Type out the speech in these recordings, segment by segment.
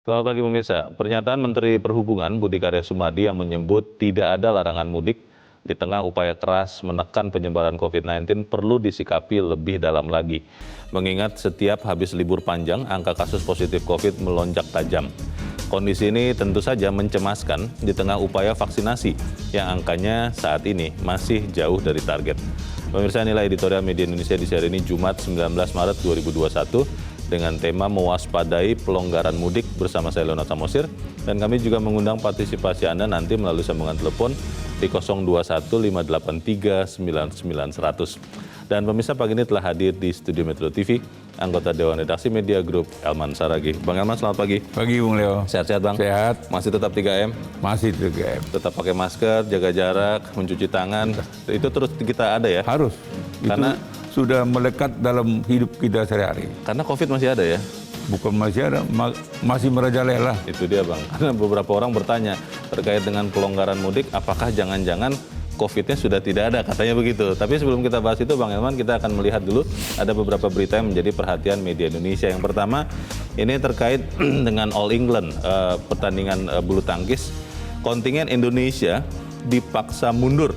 Selamat pagi pemirsa. Pernyataan Menteri Perhubungan Budi Karya Sumadi yang menyebut tidak ada larangan mudik di tengah upaya keras menekan penyebaran COVID-19 perlu disikapi lebih dalam lagi. Mengingat setiap habis libur panjang, angka kasus positif COVID melonjak tajam. Kondisi ini tentu saja mencemaskan di tengah upaya vaksinasi yang angkanya saat ini masih jauh dari target. Pemirsa, nilai editorial Media Indonesia di hari ini Jumat 19 Maret 2021 dengan tema mewaspadai pelonggaran mudik bersama saya Leonard Samosir, dan kami juga mengundang partisipasi Anda nanti melalui sambungan telepon di 021-583-9900. Dan pemirsa, pagi ini telah hadir di studio Metro TV anggota Dewan Redaksi Media Group Elman Saragih. Bang Elman, selamat pagi. Pagi Bung Leo. Sehat-sehat Bang? Sehat. Masih tetap 3M? Masih 3M. Tetap pakai masker, jaga jarak, mencuci tangan, itu terus kita ada ya? Harus. Karena itu sudah melekat dalam hidup kita sehari-hari. Karena COVID masih ada ya? Bukan masih ada, masih merajalela. Itu dia Bang, karena beberapa orang bertanya terkait dengan pelonggaran mudik, apakah jangan-jangan COVID-nya sudah tidak ada, katanya begitu. Tapi sebelum kita bahas itu Bang Elman, kita akan melihat dulu ada beberapa berita yang menjadi perhatian media Indonesia. Yang pertama, ini terkait dengan All England, pertandingan bulu tangkis. Kontingen Indonesia dipaksa mundur.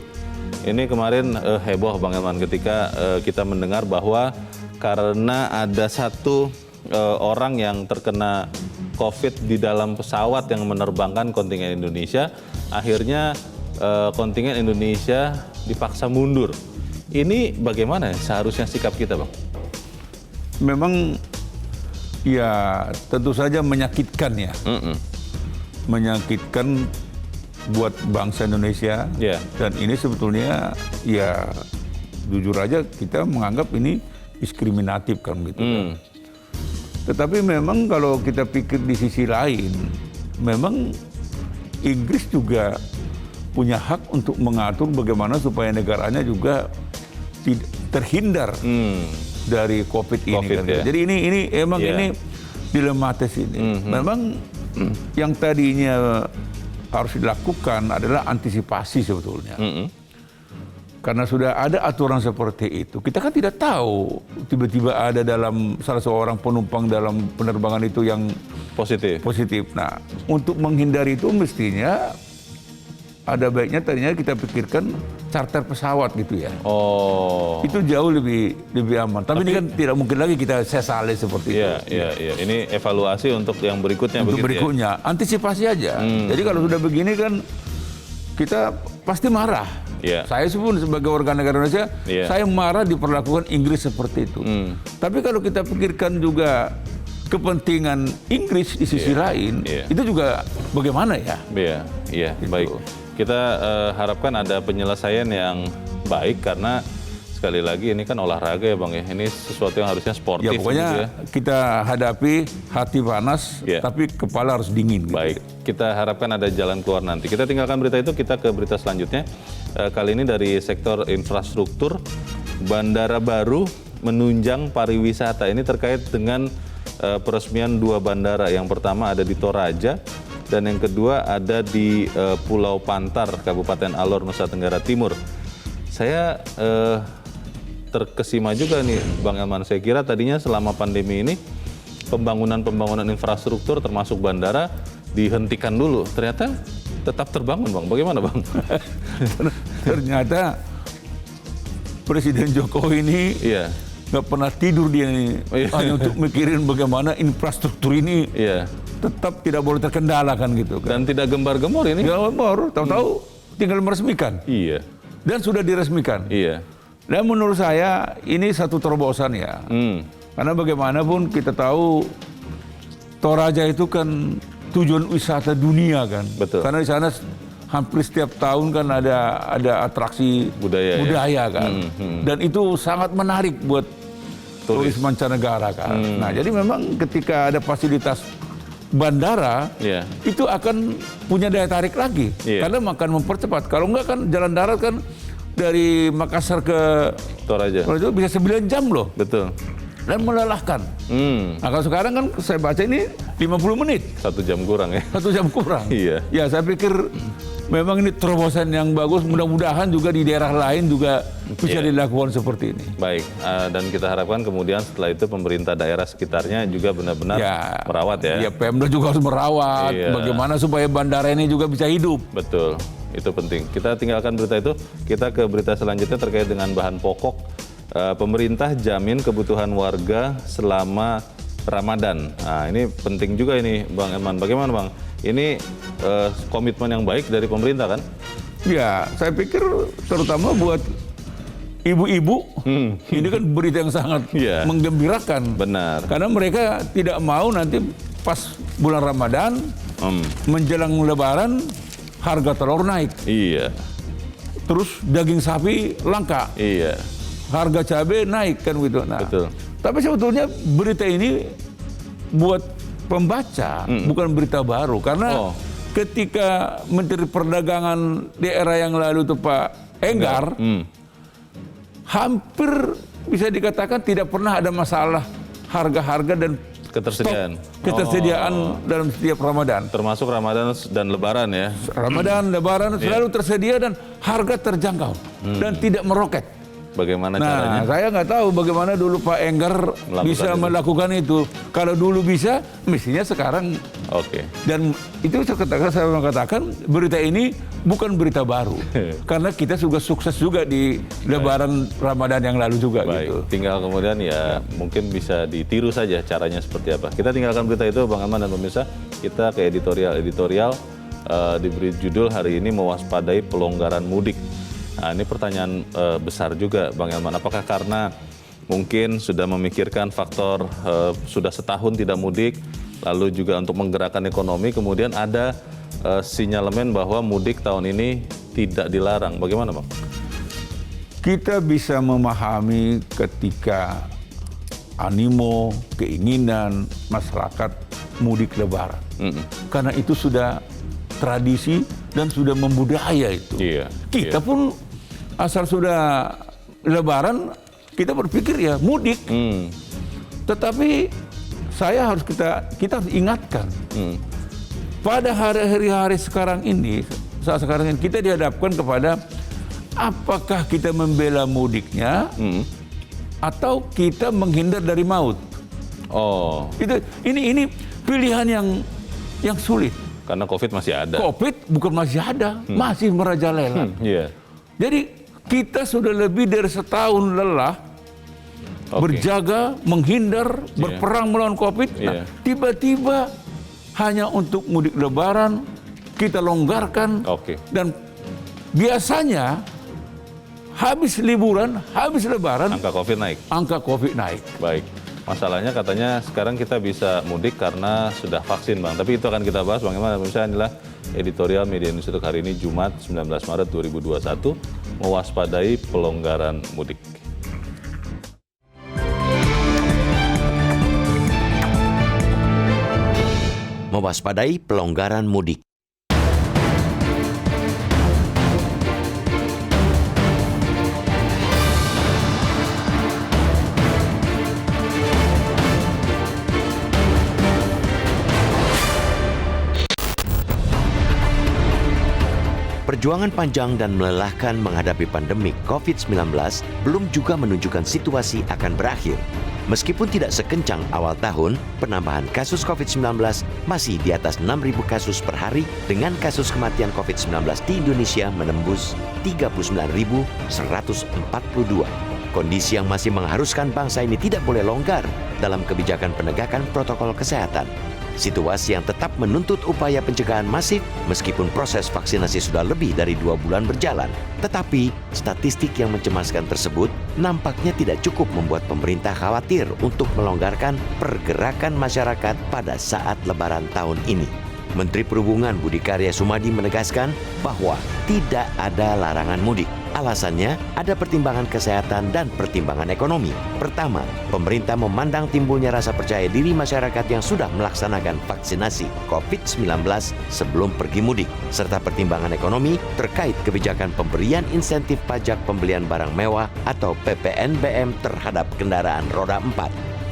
Ini kemarin heboh Bang Elman ketika kita mendengar bahwa karena ada satu orang yang terkena COVID di dalam pesawat yang menerbangkan kontingen Indonesia, akhirnya kontingen Indonesia dipaksa mundur. Ini bagaimana seharusnya sikap kita, Bang? Memang ya tentu saja menyakitkan ya. Menyakitkan buat bangsa Indonesia. Yeah. Dan ini sebetulnya ya jujur aja kita menganggap ini diskriminatif kan gitu. Tetapi memang kalau kita pikir di sisi lain, memang Inggris juga punya hak untuk mengatur bagaimana supaya negaranya juga terhindar dari COVID ini. Kan. Ya. Jadi ini emang ini dilematis ini. Memang yang tadinya harus dilakukan adalah antisipasi sebetulnya. Karena sudah ada aturan seperti itu. Kita kan tidak tahu tiba-tiba ada dalam salah seorang penumpang dalam penerbangan itu yang positif. Nah, untuk menghindari itu mestinya ada baiknya tadinya kita pikirkan charter pesawat gitu ya. Oh. Itu jauh lebih aman. Tapi ini kan tidak mungkin lagi kita sesali seperti itu. Iya. Ini evaluasi untuk yang berikutnya. Untuk berikutnya, antisipasi aja. Jadi kalau sudah begini kan kita pasti marah. Saya pun sebagai warga negara Indonesia, saya marah diperlakukan Inggris seperti itu. Tapi kalau kita pikirkan juga kepentingan Inggris di sisi lain, itu juga bagaimana ya? Iya, gitu. Baik. Kita harapkan ada penyelesaian yang baik karena sekali lagi ini kan olahraga ya Bang ya. Ini sesuatu yang harusnya sportif. Ya pokoknya gitu ya. Kita hadapi hati panas, tapi kepala harus dingin. Gitu. Baik, kita harapkan ada jalan keluar nanti. Kita tinggalkan berita itu, kita ke berita selanjutnya. Kali ini dari sektor infrastruktur, bandara baru menunjang pariwisata. Ini terkait dengan peresmian 2 bandara. Yang pertama ada di Toraja, dan yang kedua ada di Pulau Pantar, Kabupaten Alor, Nusa Tenggara Timur. Saya terkesima juga nih Bang Elman. Saya kira tadinya selama pandemi ini pembangunan infrastruktur termasuk bandara dihentikan dulu. Ternyata tetap terbangun Bang. Bagaimana Bang? Ternyata Presiden Jokowi ini nggak pernah tidur dia nih. Hanya untuk mikirin bagaimana infrastruktur ini tetap tidak boleh terkendala kan gitu kan. Dan tidak gembar-gembor ini. Tidak gembar, tahu-tahu tinggal meresmikan. Iya. Dan sudah diresmikan. Iya. Dan menurut saya ini satu terobosan ya. Karena bagaimanapun kita tahu Toraja itu kan tujuan wisata dunia kan. Betul. Karena di sana hampir setiap tahun kan ada atraksi budaya kan. Dan itu sangat menarik buat turis mancanegara kan. Nah, jadi memang ketika ada fasilitas bandara, itu akan punya daya tarik lagi. Karena akan mempercepat. Kalau enggak kan jalan darat kan dari Makassar ke Toraja itu bisa 9 jam loh. Betul. Dan melelahkan. Nah kalau sekarang kan saya baca ini 50 menit. 1 jam kurang ya. 1 jam kurang. Iya. Ya saya pikir memang ini terobosan yang bagus. Mudah-mudahan juga di daerah lain juga bisa dilakukan seperti ini. Baik, dan kita harapkan kemudian setelah itu pemerintah daerah sekitarnya juga benar-benar merawat ya. Ya, Pemda juga harus merawat. Bagaimana supaya bandara ini juga bisa hidup. Betul, itu penting. Kita tinggalkan berita itu, kita ke berita selanjutnya terkait dengan bahan pokok. Pemerintah jamin kebutuhan warga selama Ramadan. Nah, ini penting juga ini, Bang Eman. Bagaimana, Bang? Ini komitmen yang baik dari pemerintah kan? Ya, saya pikir terutama buat ibu-ibu, ini kan berita yang sangat menggembirakan. Benar. Karena mereka tidak mau nanti pas bulan Ramadan, menjelang Lebaran, harga telur naik. Iya. Terus daging sapi langka. Iya. Harga cabai naik kan gitu. Nah, betul. Tapi sebetulnya berita ini buat pembaca bukan berita baru karena ketika Menteri Perdagangan di era yang lalu itu Pak Enggar hampir bisa dikatakan tidak pernah ada masalah harga-harga dan ketersediaan dalam setiap Ramadan. Termasuk Ramadan dan Lebaran ya. Ramadan, Lebaran selalu tersedia dan harga terjangkau dan tidak meroket. Bagaimana caranya? Saya nggak tahu bagaimana dulu Pak Enggar bisa melakukan itu. Kalau dulu bisa, mestinya sekarang. Oke. Dan itu saya mengatakan berita ini bukan berita baru, karena kita juga sukses juga di Lebaran Ramadan yang lalu juga. Baik. Gitu. Tinggal kemudian ya mungkin bisa ditiru saja caranya seperti apa. Kita tinggalkan berita itu, Bang Eman dan pemirsa. Kita ke editorial diberi judul hari ini mewaspadai pelonggaran mudik. Nah, ini pertanyaan besar juga, Bang Elman. Apakah karena mungkin sudah memikirkan faktor sudah setahun tidak mudik, lalu juga untuk menggerakkan ekonomi, kemudian ada sinyalemen bahwa mudik tahun ini tidak dilarang. Bagaimana, Bang? Kita bisa memahami ketika animo, keinginan masyarakat mudik Lebaran. Karena itu sudah tradisi dan sudah membudaya itu. Kita pun asal sudah Lebaran kita berpikir ya mudik. Tetapi saya harus kita harus ingatkan pada hari-hari sekarang ini, saat sekarang ini kita dihadapkan kepada apakah kita membela mudiknya atau kita menghindar dari maut. Ini pilihan yang sulit. Karena COVID masih ada. COVID bukan masih ada, masih merajalela. Jadi kita sudah lebih dari setahun lelah berjaga, menghindar, berperang melawan COVID. Nah, tiba-tiba hanya untuk mudik Lebaran kita longgarkan. Dan biasanya habis liburan, habis Lebaran, angka COVID naik. Baik. Masalahnya katanya sekarang kita bisa mudik karena sudah vaksin, Bang. Tapi itu akan kita bahas, Bang Eman. Misalnya inilah editorial Media News untuk hari ini, Jumat 19 Maret 2021, mewaspadai pelonggaran mudik. Mewaspadai pelonggaran mudik. Perjuangan panjang dan melelahkan menghadapi pandemi COVID-19 belum juga menunjukkan situasi akan berakhir. Meskipun tidak sekencang awal tahun, penambahan kasus COVID-19 masih di atas 6.000 kasus per hari dengan kasus kematian COVID-19 di Indonesia menembus 39.142. Kondisi yang masih mengharuskan bangsa ini tidak boleh longgar dalam kebijakan penegakan protokol kesehatan. Situasi yang tetap menuntut upaya pencegahan masif meskipun proses vaksinasi sudah lebih dari 2 bulan berjalan. Tetapi, statistik yang mencemaskan tersebut nampaknya tidak cukup membuat pemerintah khawatir untuk melonggarkan pergerakan masyarakat pada saat Lebaran tahun ini. Menteri Perhubungan Budi Karya Sumadi menegaskan bahwa tidak ada larangan mudik. Alasannya ada pertimbangan kesehatan dan pertimbangan ekonomi. Pertama, pemerintah memandang timbulnya rasa percaya diri masyarakat yang sudah melaksanakan vaksinasi COVID-19 sebelum pergi mudik, serta pertimbangan ekonomi terkait kebijakan pemberian insentif pajak pembelian barang mewah atau PPNBM terhadap kendaraan roda 4.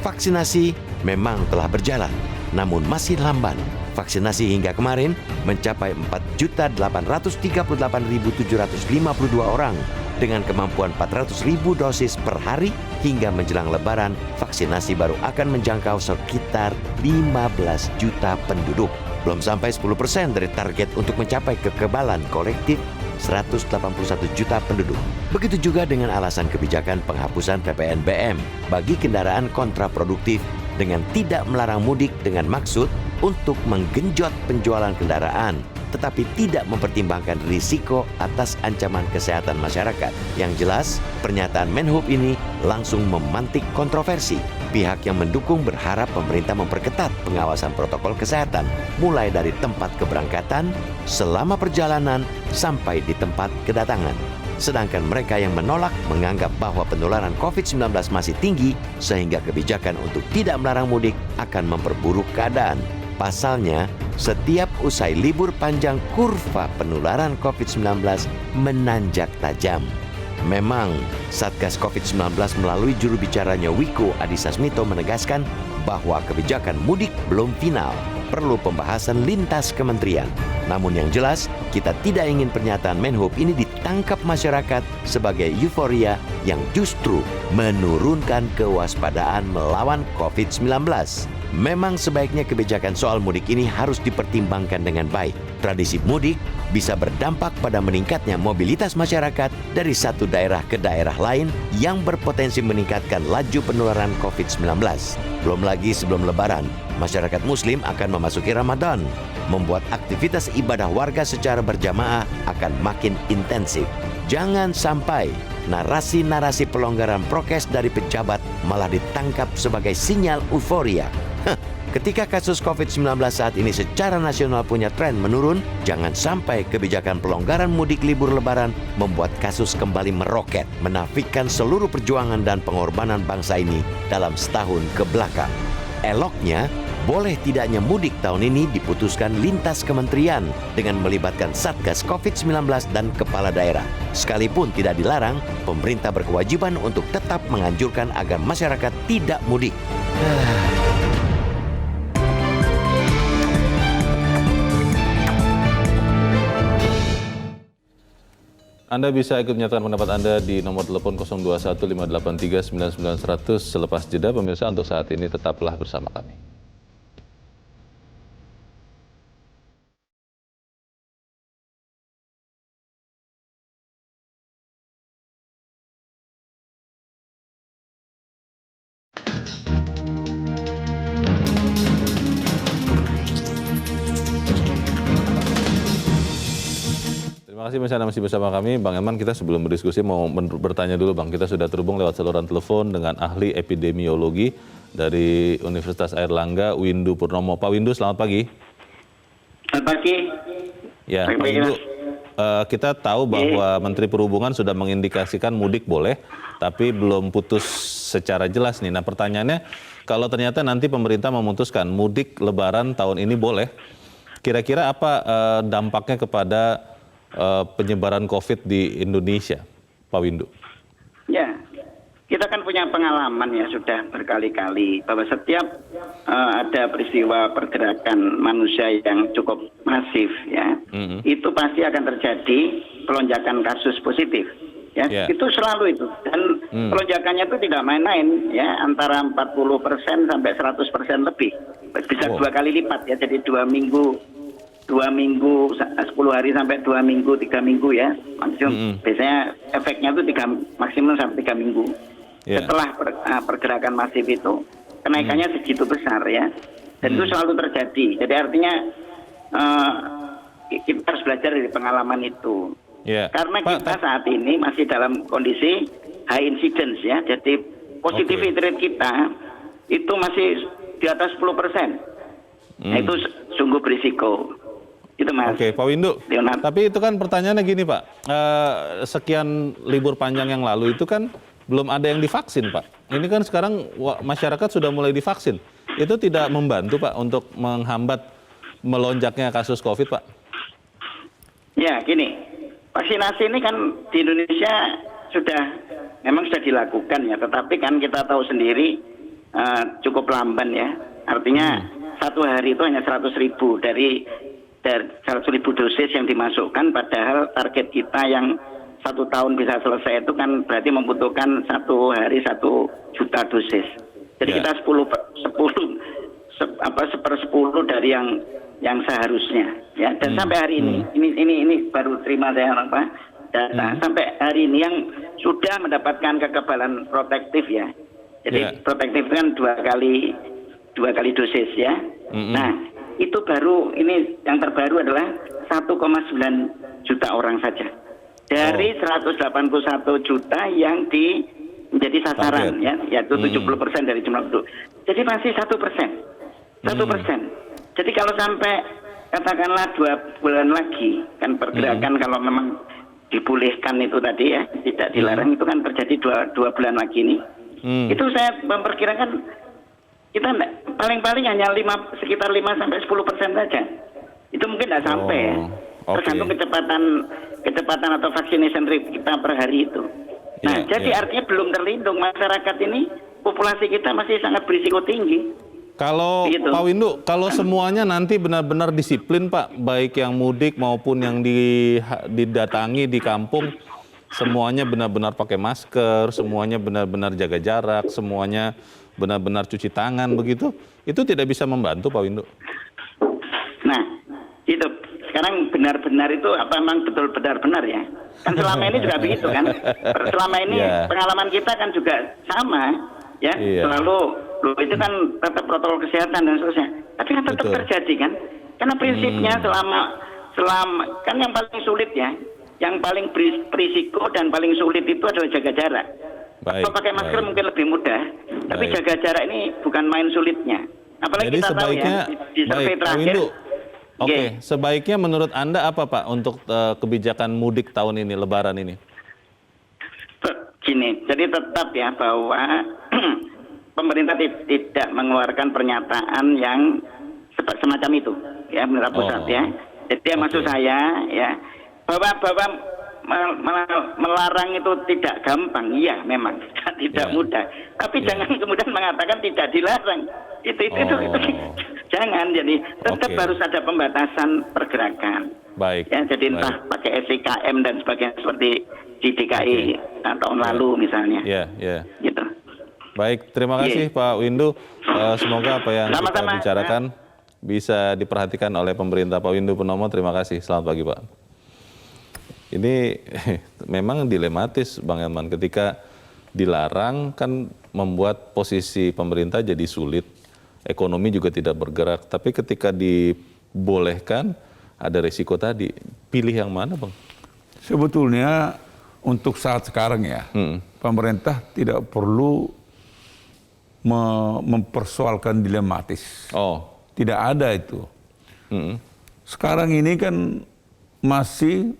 Vaksinasi memang telah berjalan, namun masih lamban. Vaksinasi hingga kemarin mencapai 4.838.752 orang dengan kemampuan 400.000 dosis per hari hingga menjelang Lebaran. Vaksinasi baru akan menjangkau sekitar 15 juta penduduk. Belum sampai 10% dari target untuk mencapai kekebalan kolektif 181 juta penduduk. Begitu juga dengan alasan kebijakan penghapusan PPNBM bagi kendaraan kontraproduktif dengan tidak melarang mudik dengan maksud untuk menggenjot penjualan kendaraan, tetapi tidak mempertimbangkan risiko atas ancaman kesehatan masyarakat. Yang jelas, pernyataan Menhub ini langsung memantik kontroversi. Pihak yang mendukung berharap pemerintah memperketat pengawasan protokol kesehatan, mulai dari tempat keberangkatan, selama perjalanan, sampai di tempat kedatangan. Sedangkan mereka yang menolak menganggap bahwa penularan COVID-19 masih tinggi, sehingga kebijakan untuk tidak melarang mudik akan memperburuk keadaan. Pasalnya, setiap usai libur panjang kurva penularan COVID-19 menanjak tajam. Memang, Satgas COVID-19 melalui juru bicaranya Wiku Adhisa Smito menegaskan bahwa kebijakan mudik belum final, perlu pembahasan lintas kementerian. Namun yang jelas, kita tidak ingin pernyataan Menhub ini ditangkap masyarakat sebagai euforia yang justru menurunkan kewaspadaan melawan COVID-19. Memang sebaiknya kebijakan soal mudik ini harus dipertimbangkan dengan baik. Tradisi mudik bisa berdampak pada meningkatnya mobilitas masyarakat dari satu daerah ke daerah lain yang berpotensi meningkatkan laju penularan COVID-19. Belum lagi sebelum Lebaran, masyarakat Muslim akan memasuki Ramadan, membuat aktivitas ibadah warga secara berjamaah akan makin intensif. Jangan sampai narasi-narasi pelonggaran prokes dari pejabat malah ditangkap sebagai sinyal euforia. Ketika kasus COVID-19 saat ini secara nasional punya tren menurun, jangan sampai kebijakan pelonggaran mudik libur Lebaran membuat kasus kembali meroket, menafikan seluruh perjuangan dan pengorbanan bangsa ini dalam setahun ke belakang. Eloknya, boleh tidaknya mudik tahun ini diputuskan lintas kementerian dengan melibatkan Satgas COVID-19 dan kepala daerah. Sekalipun tidak dilarang, pemerintah berkewajiban untuk tetap menganjurkan agar masyarakat tidak mudik. Anda bisa ikut menyatakan pendapat Anda di nomor telepon 021-583-99-100 selepas jeda. Pemirsa, untuk saat ini tetaplah bersama kami. Terima kasih Anda masih bersama kami. Bang Elman, kita sebelum berdiskusi mau bertanya dulu Bang. Kita sudah terhubung lewat saluran telepon dengan ahli epidemiologi dari Universitas Airlangga, Windu Purnomo. Pak Windu, selamat pagi. Selamat pagi. Ya, Pak Windu, kita tahu bahwa Menteri Perhubungan sudah mengindikasikan mudik boleh, tapi belum putus secara jelas nih. Nah pertanyaannya, kalau ternyata nanti pemerintah memutuskan mudik Lebaran tahun ini boleh, kira-kira apa dampaknya kepada penyebaran COVID di Indonesia, Pak Windu? Ya, kita kan punya pengalaman ya sudah berkali-kali bahwa setiap ada peristiwa pergerakan manusia yang cukup masif ya, itu pasti akan terjadi pelonjakan kasus positif. Ya, itu selalu itu. Dan pelonjakannya itu tidak main-main ya, antara 40% sampai 100% lebih. Bisa 2 kali lipat ya, jadi 2 minggu, 10 hari sampai 2 minggu, 3 minggu ya. Maksimum biasanya efeknya itu maksimum sampai 3 minggu. Setelah pergerakan masif itu, kenaikannya segitu besar ya. Dan itu selalu terjadi. Jadi artinya kita harus belajar dari pengalaman itu. Karena kita saat ini masih dalam kondisi high incidence ya. Jadi positivity rate kita itu masih di atas 10%. Nah, itu sungguh berisiko. Itu Mas. Oke, Pak Windu. Tapi itu kan pertanyaannya gini Pak, sekian libur panjang yang lalu itu kan belum ada yang divaksin Pak. Ini kan sekarang masyarakat sudah mulai divaksin. Itu tidak membantu Pak untuk menghambat melonjaknya kasus COVID Pak? Ya gini, vaksinasi ini kan di Indonesia memang sudah dilakukan ya. Tetapi kan kita tahu sendiri cukup lamban ya. Artinya satu hari itu hanya 100.000 dari 100.000 dosis yang dimasukkan, padahal target kita yang 1 tahun bisa selesai itu kan berarti membutuhkan satu hari 1 juta dosis. Jadi kita 1/10 dari yang seharusnya, ya. Dan sampai hari ini baru terima saya data. Sampai hari ini yang sudah mendapatkan kekebalan protektif, ya. Jadi protektif kan dua kali dosis, ya. Nah, itu baru, ini yang terbaru adalah 1,9 juta orang saja dari 181 juta yang menjadi sasaran, ya, yaitu 70% dari jumlah penduduk. Jadi masih 1%. Jadi kalau sampai katakanlah 2 bulan lagi, kan pergerakan kalau memang dibolehkan itu tadi, ya, tidak dilarang, itu kan terjadi 2 bulan lagi ini. Itu saya memperkirakan kita paling-paling hanya sekitar 5-10% saja. Itu mungkin tidak sampai, ya. Tergantung kecepatan atau vaccination rate kita per hari itu. Nah, jadi artinya belum terlindung masyarakat ini, populasi kita masih sangat berisiko tinggi. Kalau Pak Windu, kalau semuanya nanti benar-benar disiplin, Pak, baik yang mudik maupun yang didatangi di kampung, semuanya benar-benar pakai masker, semuanya benar-benar jaga jarak, semuanya benar-benar cuci tangan, begitu, itu tidak bisa membantu, Pak Windu? Nah, itu sekarang benar-benar itu apa memang betul benar-benar, ya? Kan selama ini juga begitu, kan? Selama ini pengalaman kita kan juga sama, ya, selalu itu kan tetap protokol kesehatan dan seterusnya. Tapi kan tetap terjadi, kan? Karena prinsipnya selama kan yang paling sulit, ya, yang paling berisiko dan paling sulit itu adalah jaga jarak. Kalau pakai masker mungkin lebih mudah, tapi jaga jarak ini bukan main sulitnya. Apalagi jadi kita tahu, ya, di survei terakhir. Sebaiknya menurut Anda apa, Pak, untuk kebijakan mudik tahun ini, Lebaran ini? Gini, jadi tetap, ya, bahwa pemerintah tidak mengeluarkan pernyataan yang semacam itu, ya, pemerintah pusat, ya. Jadi maksud saya, ya, bahwa melarang itu tidak gampang, iya, memang tidak mudah. Tapi jangan kemudian mengatakan tidak dilarang. Itu jangan. Jadi tetap harus ada pembatasan pergerakan. Baik. Ya, jadi entah pakai SIKM dan sebagainya seperti di DKI tahun lalu misalnya. Iya. Gitu. Baik, terima kasih Pak Windu. Semoga apa yang kita bicarakan bisa diperhatikan oleh pemerintah. Pak Windu Purnomo, terima kasih. Selamat pagi, Pak. Ini memang dilematis, Bang Elman, ketika dilarang kan membuat posisi pemerintah jadi sulit, ekonomi juga tidak bergerak. Tapi ketika dibolehkan, ada resiko tadi. Pilih yang mana, Bang? Sebetulnya untuk saat sekarang, ya, pemerintah tidak perlu mempersoalkan dilematis. Tidak ada itu. Sekarang ini kan masih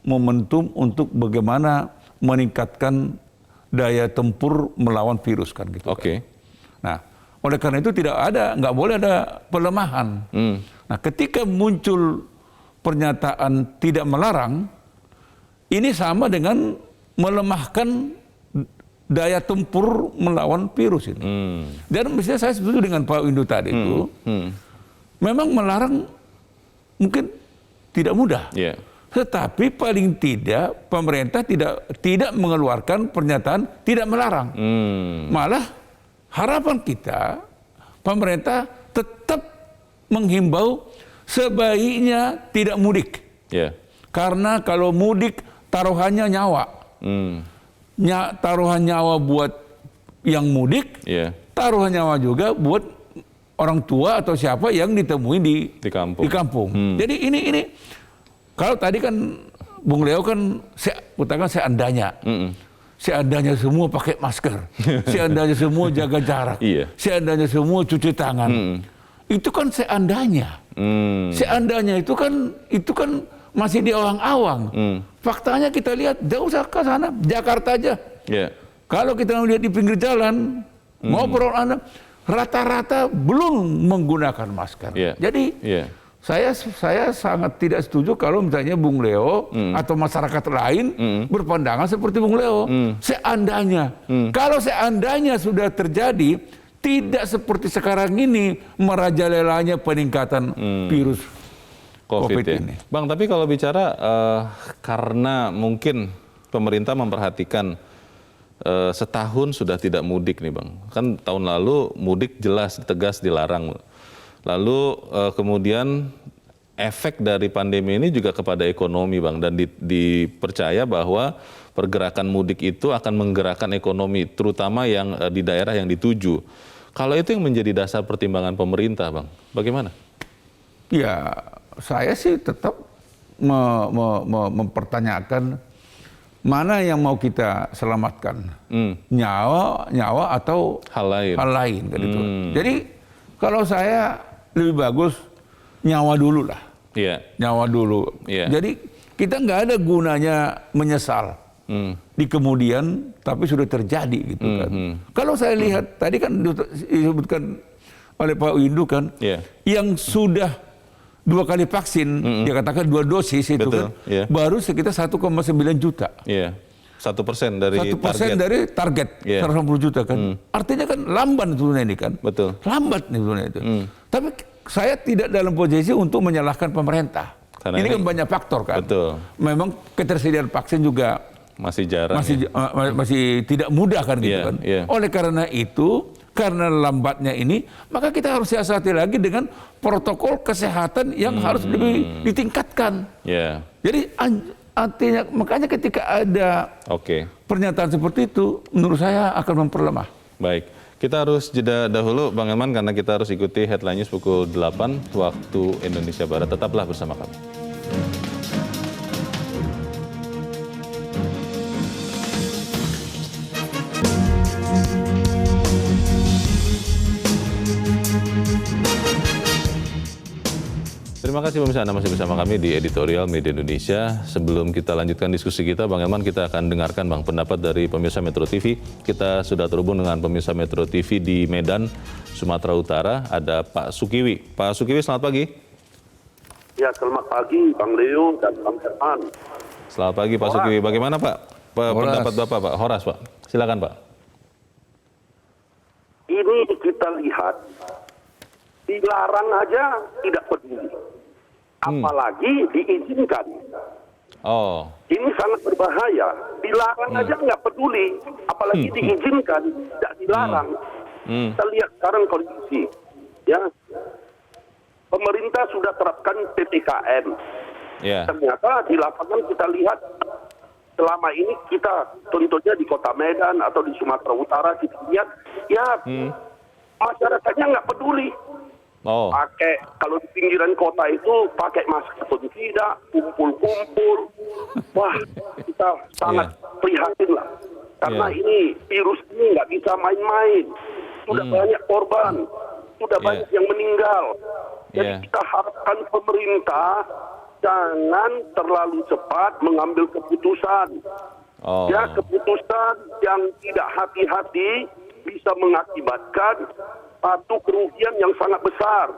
momentum untuk bagaimana meningkatkan daya tempur melawan virus, kan gitu. Nah, oleh karena itu nggak boleh ada pelemahan. Nah, ketika muncul pernyataan tidak melarang, ini sama dengan melemahkan daya tempur melawan virus ini. Dan misalnya saya setuju dengan Pak Windu tadi itu, memang melarang mungkin tidak mudah. Tetapi paling tidak pemerintah tidak mengeluarkan pernyataan tidak melarang. Malah harapan kita pemerintah tetap menghimbau sebaiknya tidak mudik. Karena kalau mudik taruhannya nyawa. Taruhan nyawa buat yang mudik, taruhan nyawa juga buat orang tua atau siapa yang ditemui di kampung. Jadi ini kalau tadi kan Bung Leo kan seandainya. Seandainya semua pakai masker, seandainya semua jaga jarak, seandainya semua cuci tangan. Itu kan seandainya. Seandainya itu kan masih di awang-awang. Faktanya kita lihat jauh ke sana, Jakarta aja. Kalau kita melihat di pinggir jalan, ngobrol rata-rata belum menggunakan masker. Jadi saya sangat tidak setuju kalau misalnya Bung Leo atau masyarakat lain berpandangan seperti Bung Leo. Seandainya, kalau seandainya sudah terjadi, tidak seperti sekarang ini merajalelanya peningkatan virus COVID ya. ini. Bang, tapi kalau bicara karena mungkin pemerintah memperhatikan setahun sudah tidak mudik nih Bang. Kan tahun lalu mudik jelas tegas dilarang. Lalu kemudian efek dari pandemi ini juga kepada ekonomi Bang. Dan dipercaya bahwa pergerakan mudik itu akan menggerakkan ekonomi, terutama yang di daerah yang dituju. Kalau itu yang menjadi dasar pertimbangan pemerintah Bang, bagaimana? Ya, saya sih tetap mempertanyakan mana yang mau kita selamatkan, nyawa atau hal lain kan itu. Jadi kalau saya lebih bagus nyawa dulu lah, nyawa dulu. Jadi kita nggak ada gunanya menyesal di kemudian, tapi sudah terjadi gitu kan. Kalau saya lihat tadi kan disebutkan oleh Pak Windu kan, yang sudah 2 kali vaksin, dia katakan 2 dosis itu kan, baru sekitar 1,9 juta. 1% dari 1% dari target 180 juta kan. Artinya kan lamban sebetulnya ini kan. Betul. Lambat nih sebetulnya itu. Tapi saya tidak dalam posisi untuk menyalahkan pemerintah. Karena ini kan banyak faktor kan. Betul. Memang ketersediaan vaksin juga masih jarang. Masih tidak mudah kan gitu kan. Oleh karena itu, karena lambatnya ini, maka kita harus siasati lagi dengan protokol kesehatan yang harus lebih ditingkatkan. Jadi artinya makanya ketika ada pernyataan seperti itu, menurut saya akan memperlemah. Baik, kita harus jeda dahulu Bang Elman karena kita harus ikuti headline news pukul 8 waktu Indonesia Barat. Tetaplah bersama kami. Terima kasih pemirsa, Anda masih bersama kami di Editorial Media Indonesia. Sebelum kita lanjutkan diskusi kita, Bang Elman, kita akan dengarkan Bang pendapat dari pemirsa Metro TV. Kita sudah terhubung dengan pemirsa Metro TV di Medan, Sumatera Utara. Ada Pak Sukiwi. Pak Sukiwi, selamat pagi. Ya, selamat pagi Bang Leo dan Bang Herman. Selamat pagi Pak Sukiwi. Bagaimana Pak pendapat Bapak, Pak Horas, Pak? Silakan Pak. Ini kita lihat, dilarang aja tidak peduli. Apalagi diizinkan. Ini sangat berbahaya. Dilarang aja nggak peduli, apalagi diizinkan, tidak dilarang. Kita lihat sekarang kondisi, ya. Pemerintah sudah terapkan PPKM. Ternyata di lapangan kita lihat selama ini kita contohnya di Kota Medan atau di Sumatera Utara kita lihat, ya masyarakatnya nggak peduli. Pakai kalau di pinggiran kota itu pakai masker pun tidak, kumpul-kumpul. Wah, kita sangat prihatin lah. Karena ini virus ini nggak bisa main-main. Sudah banyak korban, sudah banyak yang meninggal. Jadi kita harapkan pemerintah jangan terlalu cepat mengambil keputusan. Ya, keputusan yang tidak hati-hati bisa mengakibatkan satu kerugian yang sangat besar.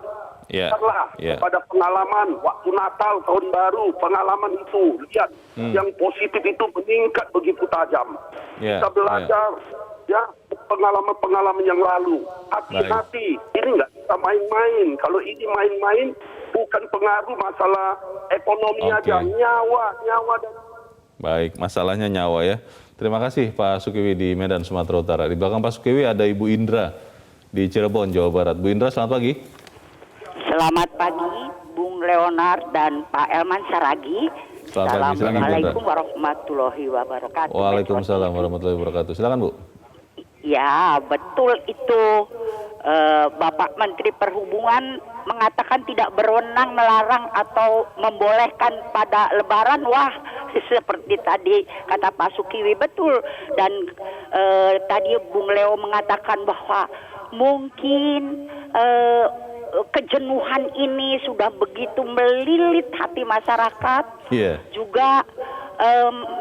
Pada pengalaman waktu Natal, Tahun Baru, pengalaman itu, lihat yang positif itu meningkat begitu tajam. Kita belajar ya pengalaman-pengalaman yang lalu. Hati-hati, ini nggak bisa main-main. Kalau ini main-main, bukan pengaruh masalah ekonomi aja, nyawa dan... Baik, masalahnya nyawa ya. Terima kasih Pak Sukiwi di Medan, Sumatera Utara. Di belakang Pak Sukiwi ada Ibu Indra di Cirebon, Jawa Barat. Bu Indra, selamat pagi. Selamat pagi, Bung Leonard dan Pak Elman Saragi. Assalamualaikum warahmatullahi wabarakatuh. Waalaikumsalam warahmatullahi wabarakatuh. Silakan Bu. Ya, betul itu. Bapak Menteri Perhubungan mengatakan tidak berwenang melarang atau membolehkan pada Lebaran. Wah, seperti tadi kata Pak Sukiwi, betul. Dan tadi Bung Leo mengatakan bahwa mungkin kejenuhan ini sudah begitu melilit hati masyarakat. Juga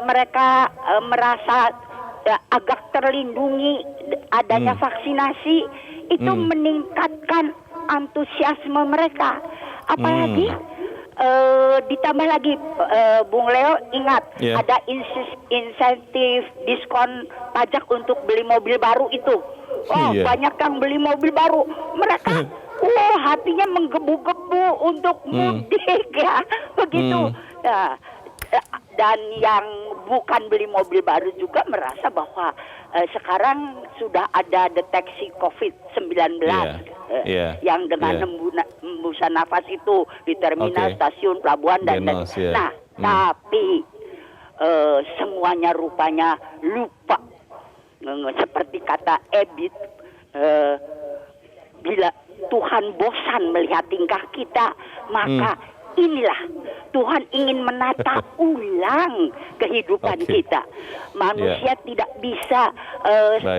mereka merasa agak terlindungi adanya vaksinasi, itu meningkatkan antusiasme mereka. Apalagi ditambah lagi Bung Leo ingat ada insentif diskon pajak untuk beli mobil baru itu. banyak yang beli mobil baru. Mereka hatinya menggebu-gebu untuk mudik ya, begitu. Ya, dan yang bukan beli mobil baru juga merasa bahwa sekarang sudah ada deteksi COVID-19 yang dengan hembusan nafas itu di terminal, stasiun, pelabuhan dan tapi semuanya rupanya lupa. Seperti kata Ebit, bila Tuhan bosan melihat tingkah kita, maka inilah Tuhan ingin menata ulang kehidupan kita. Manusia tidak bisa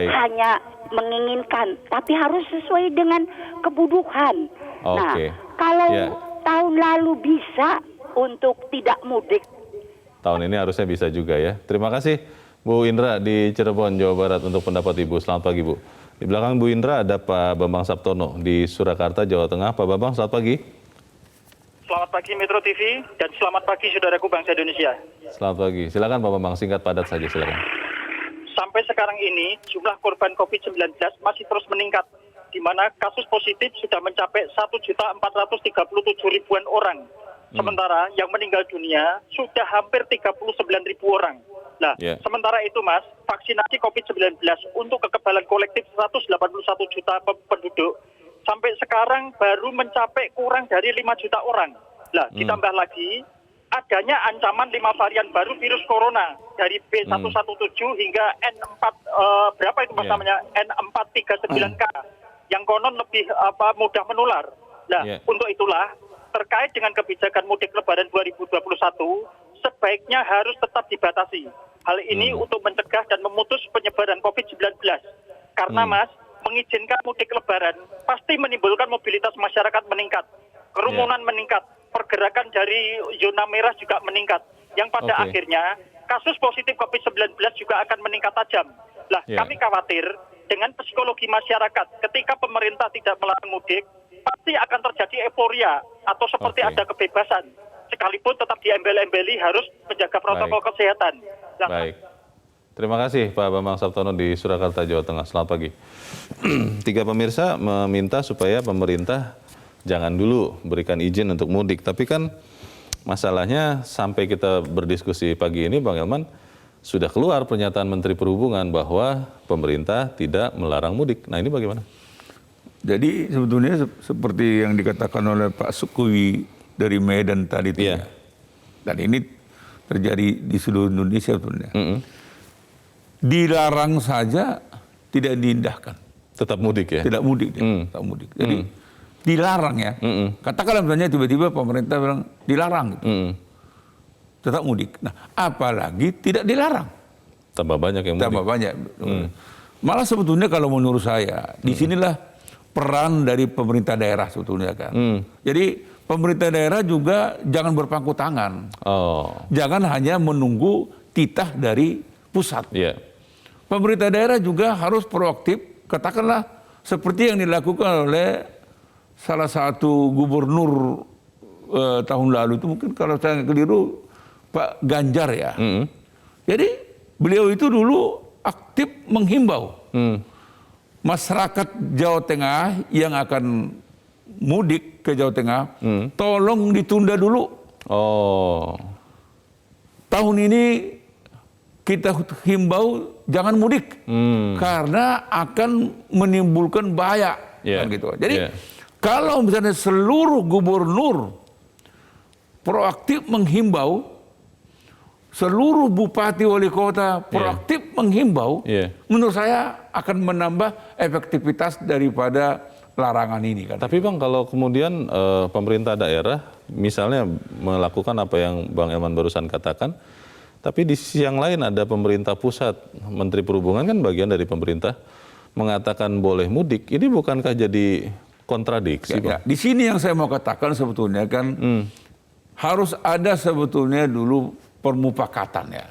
hanya menginginkan, tapi harus sesuai dengan kebutuhan. Nah, kalau tahun lalu bisa untuk tidak mudik, tahun ini harusnya bisa juga ya. Terima kasih Bu Indra di Cirebon, Jawa Barat untuk pendapat Ibu. Selamat pagi Bu. Di belakang Bu Indra ada Pak Bambang Saptono di Surakarta, Jawa Tengah. Pak Bambang, selamat pagi. Selamat pagi Metro TV dan selamat pagi saudaraku bangsa Indonesia. Selamat pagi. Silakan Pak Bambang, singkat padat saja silakan. Sampai sekarang ini jumlah korban COVID-19 masih terus meningkat, di mana kasus positif sudah mencapai 1.437.000-an orang. Sementara yang meninggal dunia sudah hampir 39.000 orang. Nah, sementara itu Mas, vaksinasi COVID-19 untuk kekebalan kolektif 181 juta penduduk sampai sekarang baru mencapai kurang dari 5 juta orang. Nah, ditambah lagi adanya ancaman 5 varian baru virus corona dari B117 hingga N4 berapa itu Mas namanya N439K yang konon lebih mudah menular. Nah, untuk itulah terkait dengan kebijakan mudik Lebaran 2021 sebaiknya harus tetap dibatasi. Hal ini untuk mencegah dan memutus penyebaran COVID-19. Karena Mas, mengizinkan mudik Lebaran pasti menimbulkan mobilitas masyarakat meningkat, kerumunan meningkat, pergerakan dari zona merah juga meningkat, yang pada akhirnya kasus positif COVID-19 juga akan meningkat tajam. Lah, kami khawatir dengan psikologi masyarakat ketika pemerintah tidak melarang mudik, pasti akan terjadi euforia atau seperti ada kebebasan. Sekalipun tetap diembel-embeli harus menjaga protokol kesehatan. Baik. Terima kasih Pak Bambang Saptono di Surakarta, Jawa Tengah. Selamat pagi. 3 pemirsa meminta supaya pemerintah jangan dulu berikan izin untuk mudik. Tapi kan masalahnya sampai kita berdiskusi pagi ini Bang Elman, sudah keluar pernyataan Menteri Perhubungan bahwa pemerintah tidak melarang mudik. Nah ini bagaimana? Jadi sebetulnya seperti yang dikatakan oleh Pak Sukowi dari Medan tadi itu ya. Dan ini terjadi di seluruh Indonesia sebetulnya. Dilarang saja tidak diindahkan. Tetap mudik ya? Tidak mudik dia, tetap mudik. Jadi dilarang ya. Katakanlah misalnya tiba-tiba pemerintah bilang dilarang gitu. Tetap mudik. Nah, apalagi tidak dilarang. Tambah banyak yang mudik. Tambah banyak. Malah sebetulnya kalau menurut saya, disinilah peran dari pemerintah daerah sebetulnya kan. Jadi pemerintah daerah juga jangan berpangku tangan. Jangan hanya menunggu titah dari pusat. Pemerintah daerah juga harus proaktif, katakanlah seperti yang dilakukan oleh salah satu gubernur tahun lalu itu, mungkin kalau saya keliru Pak Ganjar ya. Jadi beliau itu dulu aktif menghimbau masyarakat Jawa Tengah yang akan mudik ke Jawa Tengah, tolong ditunda dulu. Tahun ini kita himbau jangan mudik karena akan menimbulkan bahaya. Kan gitu. Jadi kalau misalnya seluruh gubernur proaktif menghimbau, seluruh bupati wali kota proaktif menghimbau, menurut saya akan menambah efektivitas daripada larangan ini kan. Tapi Bang, kalau kemudian pemerintah daerah misalnya melakukan apa yang Bang Elman barusan katakan, tapi di sisi yang lain ada pemerintah pusat, Menteri Perhubungan kan bagian dari pemerintah, mengatakan boleh mudik, ini bukankah jadi kontradiksi? Bang? Di sini yang saya mau katakan sebetulnya kan harus ada sebetulnya dulu permufakatan ya.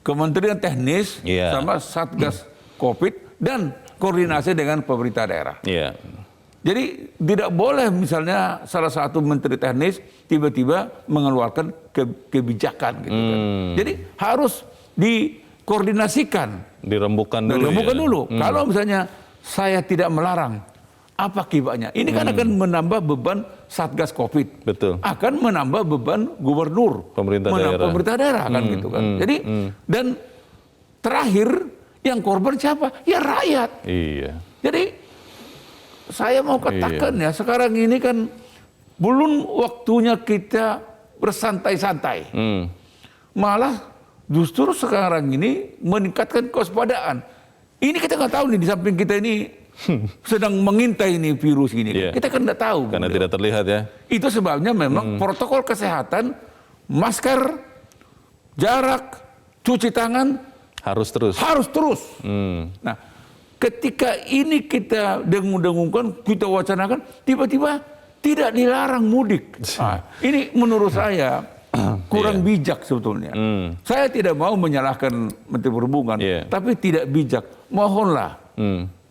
Kementerian Teknis sama Satgas Covid dan koordinasi dengan pemerintah daerah. Jadi tidak boleh misalnya salah satu menteri teknis tiba-tiba mengeluarkan kebijakan gitu kan. Jadi harus dikoordinasikan. Dirembukan dulu. Dirembukan dulu. Kalau misalnya saya tidak melarang, apa akibatnya? Ini kan akan menambah beban Satgas Covid. Betul. Akan menambah beban gubernur, pemerintah daerah kan gitu kan. Jadi dan terakhir yang korban siapa? Ya rakyat. Iya. Jadi saya mau katakan ya, sekarang ini kan belum waktunya kita bersantai-santai. Malah justru sekarang ini meningkatkan kewaspadaan. Ini kita nggak tahu nih, di samping kita ini sedang mengintai ini virus ini. Kita kan nggak tahu. Karena tidak terlihat ya. Itu sebabnya memang protokol kesehatan, masker, jarak, cuci tangan harus terus. Nah, ketika ini kita dengung-dengungkan, kita wacanakan, tiba-tiba tidak dilarang mudik. Nah, ini menurut saya kurang bijak sebetulnya. Saya tidak mau menyalahkan Menteri Perhubungan, tapi tidak bijak. Mohonlah,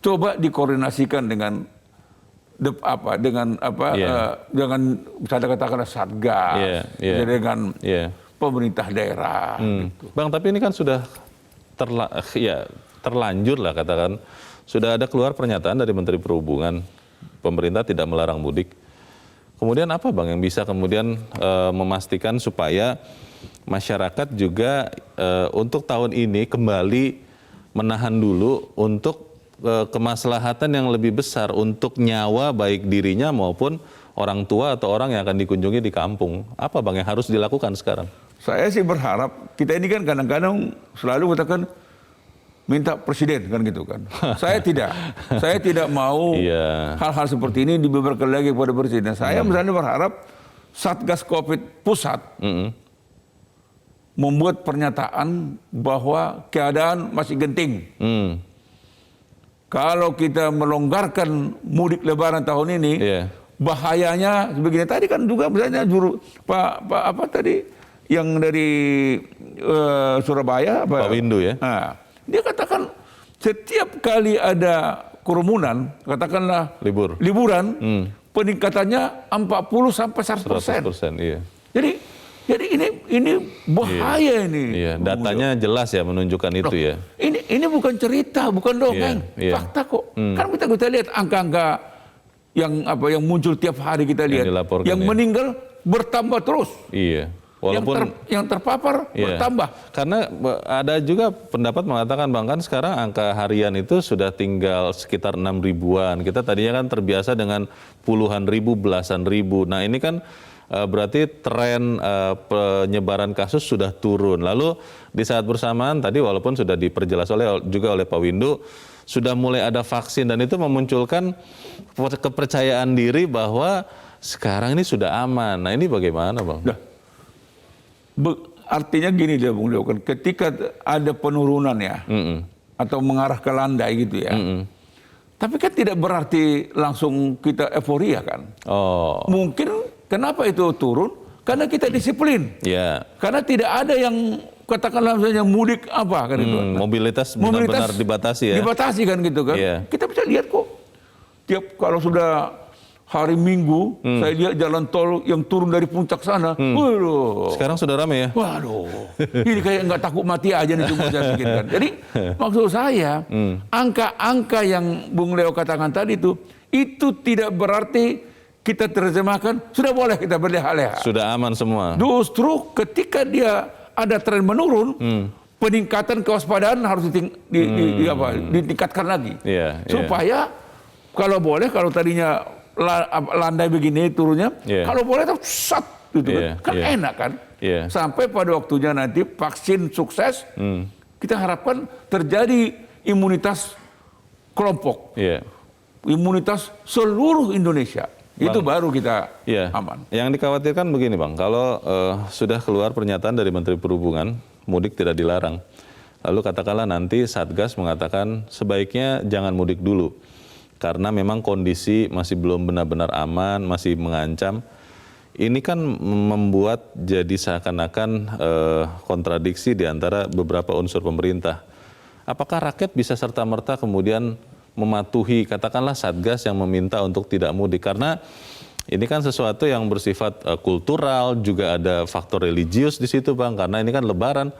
coba dikoordinasikan dengan dengan misalnya katakanlah Satgas, dengan pemerintah daerah. Gitu. Bang, tapi ini kan sudah terlanjur lah katakan, sudah ada keluar pernyataan dari Menteri Perhubungan, pemerintah tidak melarang mudik. Kemudian apa Bang yang bisa kemudian memastikan supaya masyarakat juga untuk tahun ini kembali menahan dulu untuk kemaslahatan yang lebih besar untuk nyawa baik dirinya maupun orang tua atau orang yang akan dikunjungi di kampung. Apa Bang yang harus dilakukan sekarang? Saya sih berharap, kita ini kan kadang-kadang selalu katakan minta presiden kan gitu kan. Saya tidak mau hal-hal seperti ini dibeberkan lagi kepada presiden. Saya misalnya berharap Satgas Covid pusat membuat pernyataan bahwa keadaan masih genting. Kalau kita melonggarkan mudik Lebaran tahun ini, bahayanya begini. Tadi kan juga misalnya Pak tadi yang dari Surabaya, Pak Windu ya. Nah, dia katakan setiap kali ada kerumunan, katakanlah liburan, peningkatannya 40 sampai 100%. Iya. Jadi ini bahaya ini. Iya, datanya jelas ya menunjukkan itu ya. Ini bukan cerita, bukan dongeng, fakta kok. Kan kita lihat angka-angka yang muncul tiap hari kita lihat, yang meninggal bertambah terus. Iya. Walaupun yang terpapar bertambah. Karena ada juga pendapat mengatakan Bang, kan sekarang angka harian itu sudah tinggal sekitar 6 ribuan. Kita tadinya kan terbiasa dengan puluhan ribu, belasan ribu. Nah ini kan berarti tren penyebaran kasus sudah turun. Lalu di saat bersamaan tadi walaupun sudah diperjelas juga oleh Pak Windu, sudah mulai ada vaksin dan itu memunculkan kepercayaan diri bahwa sekarang ini sudah aman. Nah ini bagaimana Bang? Artinya gini dia Bung Leo, kan ketika ada penurunan ya, atau mengarah ke landai gitu ya, tapi kan tidak berarti langsung kita euforia kan. Mungkin kenapa itu turun? Karena kita disiplin. Karena tidak ada yang katakanlah misalnya mudik apa kan itu. Mobilitas benar-benar dibatasi ya. Dibatasi kan gitu kan. Kita bisa lihat kok. Kalau sudah hari Minggu, saya lihat jalan tol yang turun dari puncak sana. Waduh. Sekarang sudah ramai ya? Waduh. Ini kayak nggak takut mati aja nih cuma saya pikir kan. Jadi maksud saya, angka-angka yang Bung Leo katakan tadi itu tidak berarti kita terjemahkan sudah boleh kita berleha-leha. Sudah aman semua. Justru ketika dia ada tren menurun, peningkatan kewaspadaan harus ditingkatkan lagi. Supaya kalau boleh, kalau tadinya landai begini turunnya, kalau boleh tuh sat gitu kan enak kan. Sampai pada waktunya nanti vaksin sukses, kita harapkan terjadi imunitas kelompok, imunitas seluruh Indonesia. Bang, itu baru kita aman. Yang dikhawatirkan begini Bang, kalau sudah keluar pernyataan dari Menteri Perhubungan, mudik tidak dilarang. Lalu katakanlah nanti Satgas mengatakan sebaiknya jangan mudik dulu. Karena memang kondisi masih belum benar-benar aman, masih mengancam. Ini kan membuat jadi seakan-akan kontradiksi di antara beberapa unsur pemerintah. Apakah rakyat bisa serta-merta kemudian mematuhi katakanlah Satgas yang meminta untuk tidak mudik? Karena ini kan sesuatu yang bersifat kultural, juga ada faktor religius di situ Bang. Karena ini kan Lebaran.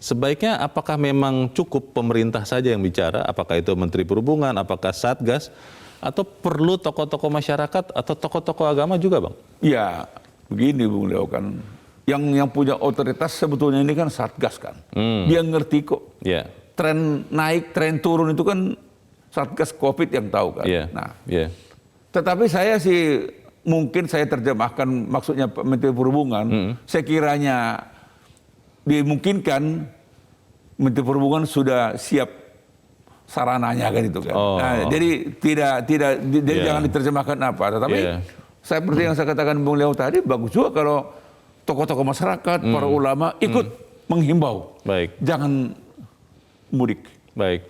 sebaiknya apakah memang cukup pemerintah saja yang bicara, apakah itu Menteri Perhubungan, apakah Satgas, atau perlu tokoh-tokoh masyarakat atau tokoh-tokoh agama juga, Bang? Ya, begini Bung Leo kan, yang punya otoritas sebetulnya ini kan Satgas kan, dia ngerti kok. Yeah. Tren naik, tren turun itu kan Satgas Covid yang tahu kan. Yeah. Nah, Tetapi saya sih mungkin saya terjemahkan maksudnya Menteri Perhubungan, sekiranya dimungkinkan Menteri Perhubungan sudah siap sarananya kan itu kan. Nah, jadi jadi jangan diterjemahkan apa. Tetapi seperti yang saya katakan Bung Leo tadi, bagus juga kalau tokoh-tokoh masyarakat, para ulama ikut menghimbau. Baik. Jangan mudik. Baik.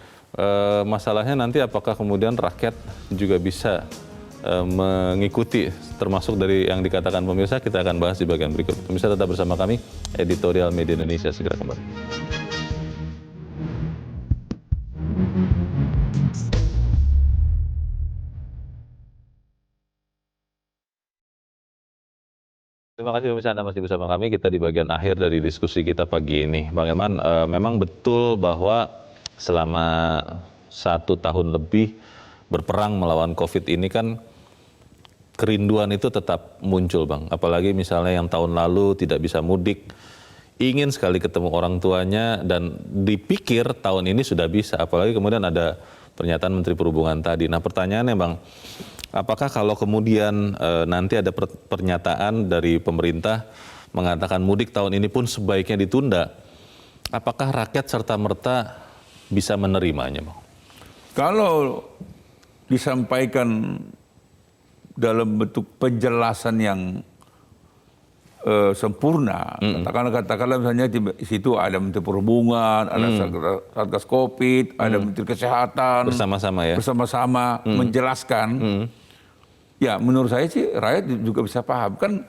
Masalahnya nanti apakah kemudian rakyat juga bisa mengikuti, termasuk dari yang dikatakan pemirsa, kita akan bahas di bagian berikut. Pemirsa tetap bersama kami, Editorial Media Indonesia segera kembali. Terima kasih pemirsa, Anda masih bersama kami. Kita di bagian akhir dari diskusi kita pagi ini. Bang Elman, memang betul bahwa selama 1 tahun lebih berperang melawan COVID ini kan kerinduan itu tetap muncul, Bang. Apalagi misalnya yang tahun lalu tidak bisa mudik, ingin sekali ketemu orang tuanya, dan dipikir tahun ini sudah bisa. Apalagi kemudian ada pernyataan Menteri Perhubungan tadi. Nah, pertanyaannya, Bang, apakah kalau kemudian nanti ada pernyataan dari pemerintah mengatakan mudik tahun ini pun sebaiknya ditunda, apakah rakyat serta-merta bisa menerimanya, Bang? Kalau disampaikan dalam bentuk penjelasan yang sempurna, katakanlah misalnya di situ ada Menteri Perhubungan, ada Satgas Covid, ada Menteri Kesehatan, bersama-sama menjelaskan. Ya, menurut saya sih rakyat juga bisa paham kan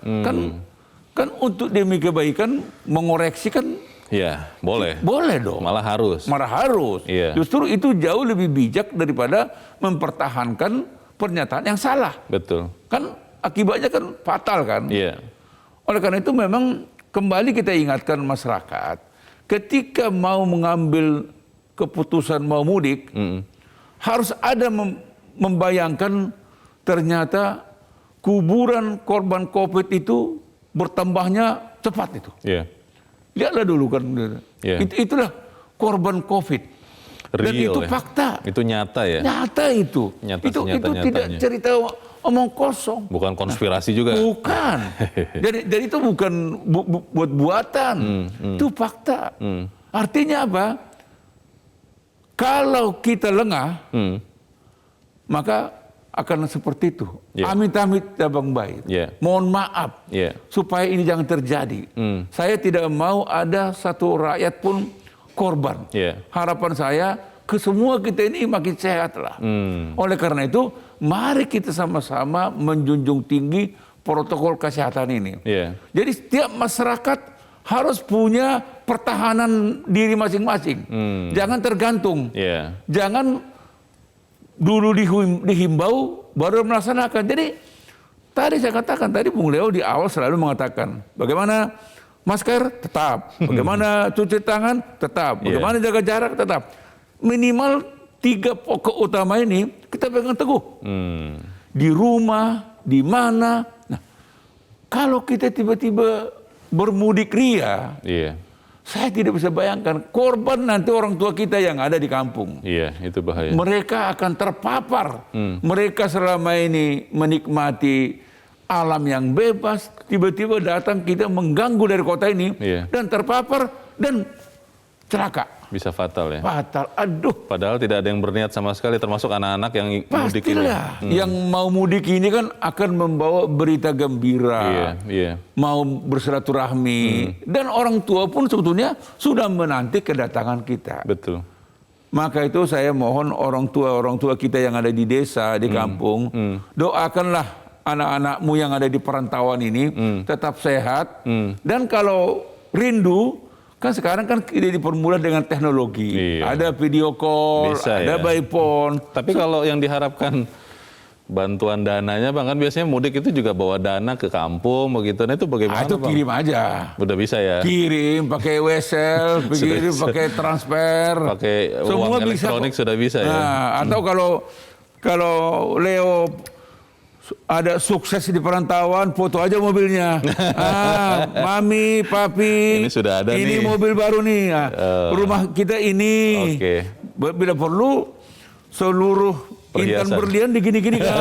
untuk demi kebaikan mengoreksi kan. Ya, boleh. Boleh dong. Malah harus. Iya. Justru itu jauh lebih bijak daripada mempertahankan pernyataan yang salah. Betul. Kan akibatnya kan fatal kan. Iya. Oleh karena itu memang kembali kita ingatkan masyarakat, ketika mau mengambil keputusan mau mudik, harus ada membayangkan ternyata kuburan korban COVID itu bertambahnya cepat itu. Iya. Lihatlah dulu kan. Itulah korban COVID. Real, dan itu fakta. Itu nyata ya? Nyata itu. Itu tidak cerita omong kosong. Bukan konspirasi juga? Bukan. Jadi itu bukan buat-buatan. Itu fakta. Artinya apa? Kalau kita lengah, maka akan seperti itu. Amit-amit tabang baik. Mohon maaf. Supaya ini jangan terjadi. Saya tidak mau ada satu rakyat pun korban. Harapan saya ke semua kita ini makin sehat lah. Oleh karena itu, mari kita sama-sama menjunjung tinggi protokol kesehatan ini. Jadi setiap masyarakat harus punya pertahanan diri masing-masing. Jangan tergantung. Jangan dulu dihimbau baru melaksanakan. Jadi tadi saya katakan, tadi Bung Leo di awal selalu mengatakan bagaimana masker tetap, bagaimana cuci tangan tetap, bagaimana jaga jarak tetap. Minimal 3 pokok utama ini kita pegang teguh. Di rumah, di mana. Nah, kalau kita tiba-tiba bermudik ria, saya tidak bisa bayangkan korban nanti orang tua kita yang ada di kampung. Iya, itu bahaya. Mereka akan terpapar. Mereka selama ini menikmati alam yang bebas, tiba-tiba datang kita mengganggu dari kota ini, dan terpapar dan celaka. Bisa fatal ya? Fatal, aduh. Padahal tidak ada yang berniat sama sekali, termasuk anak-anak yang mudik ini. Pastilah, yang mau mudik ini kan akan membawa berita gembira, mau bersilaturahmi, dan orang tua pun sebetulnya sudah menanti kedatangan kita. Betul. Maka itu saya mohon orang tua kita yang ada di desa, di kampung, doakanlah anak-anakmu yang ada di perantauan ini tetap sehat, dan kalau rindu, kan sekarang kan dipermudah dengan teknologi. Ada video call, bisa, ada by phone. Tapi kalau yang diharapkan bantuan dananya Bang, kan biasanya mudik itu juga bawa dana ke kampung begitu. Nah itu bagaimana itu Bang? kirim aja. Udah bisa ya? Kirim pakai wesel, kirim pakai transfer. Pakai semua uang elektronik bisa, sudah bisa ya? Atau kalau Leo ada sukses di perantauan, foto aja mobilnya. Mami, papi, Ini sudah ada ini nih. mobil baru nih. Rumah kita ini. Oke. Bila perlu seluruh intan Perhiasan. berlian digini-gini kan.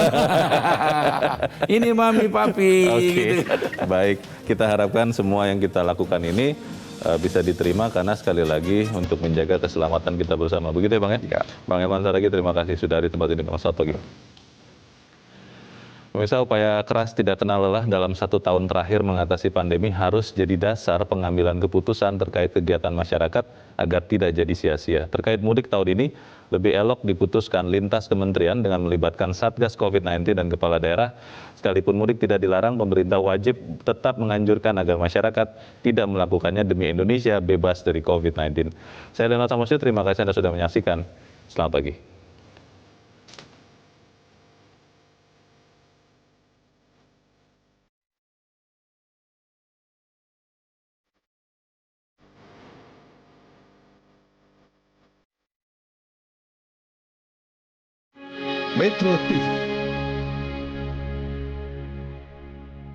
Ini mami, papi. Oke, Gitu. baik. Kita harapkan semua yang kita lakukan ini bisa diterima karena sekali lagi untuk menjaga keselamatan kita bersama. Begitu ya Bang ya? Bang Elman Saragih, terima kasih sudah di tempat ini Bang. Selamat pagi. Pemirsa, upaya keras tidak kenal lelah dalam 1 tahun terakhir mengatasi pandemi harus jadi dasar pengambilan keputusan terkait kegiatan masyarakat agar tidak jadi sia-sia. Terkait mudik tahun ini, lebih elok diputuskan lintas kementerian dengan melibatkan Satgas COVID-19 dan kepala daerah. Sekalipun mudik tidak dilarang, pemerintah wajib tetap menganjurkan agar masyarakat tidak melakukannya demi Indonesia bebas dari COVID-19. Saya Leonard Samosir, terima kasih Anda sudah menyaksikan. Selamat pagi. Metro TV